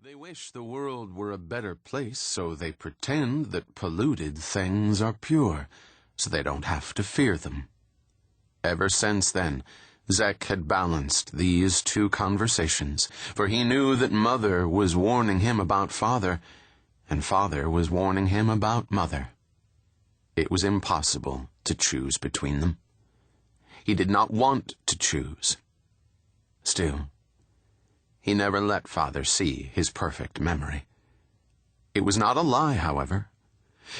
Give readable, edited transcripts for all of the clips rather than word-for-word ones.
They wish the world were a better place, so they pretend that polluted things are pure, so they don't have to fear them. Ever since then, Zek had balanced these two conversations, for he knew that Mother was warning him about Father, and Father was warning him about Mother. It was impossible to choose between them. He did not want to choose. Still, he never let Father see his perfect memory. It was not a lie, however.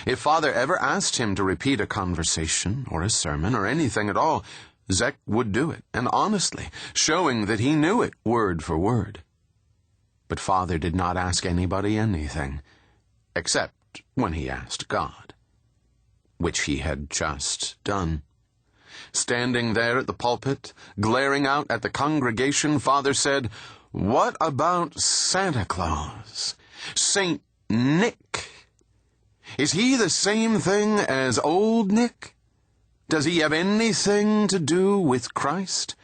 If Father ever asked him to repeat a conversation or a sermon or anything at all, Zek would do it, and honestly, showing that he knew it word for word. But Father did not ask anybody anything, except when he asked God, which he had just done. Standing there at the pulpit, glaring out at the congregation, Father said, "What about Santa Claus? Saint Nick? Is he the same thing as Old Nick? Does he have anything to do with Christ?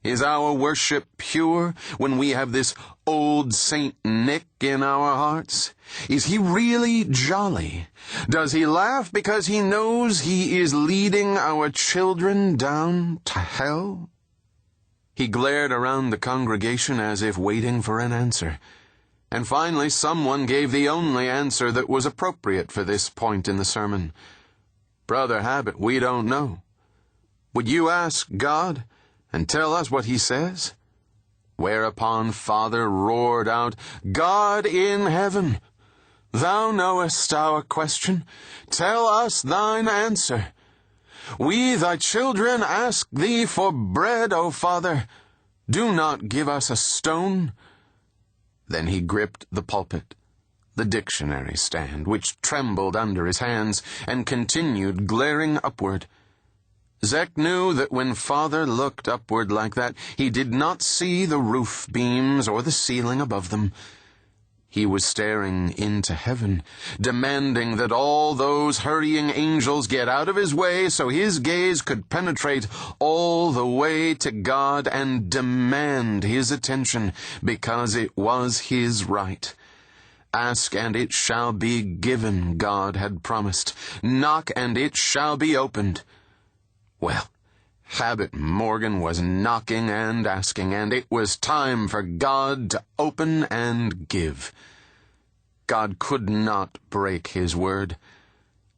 Is our worship pure when we have this old Saint Nick in our hearts? Is he really jolly? Does he laugh because he knows he is leading our children down to hell?" He glared around the congregation as if waiting for an answer. And finally someone gave the only answer that was appropriate for this point in the sermon. "Brother Habit, we don't know. Would you ask God and tell us what he says?" Whereupon Father roared out, "God in heaven, thou knowest our question. Tell us thine answer. We, thy children, ask thee for bread, O Father. Do not give us a stone." Then he gripped the pulpit, the dictionary stand, which trembled under his hands, and continued glaring upward. Zek knew that when Father looked upward like that, he did not see the roof beams or the ceiling above them. He was staring into heaven, demanding that all those hurrying angels get out of his way so his gaze could penetrate all the way to God and demand his attention, because it was his right. "Ask and it shall be given," God had promised. "Knock and it shall be opened." Well, Habit Morgan was knocking and asking, and it was time for God to open and give. God could not break his word,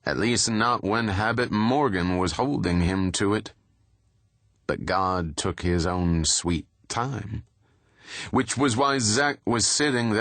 at least not when Habit Morgan was holding him to it. But God took his own sweet time, which was why Zek was sitting there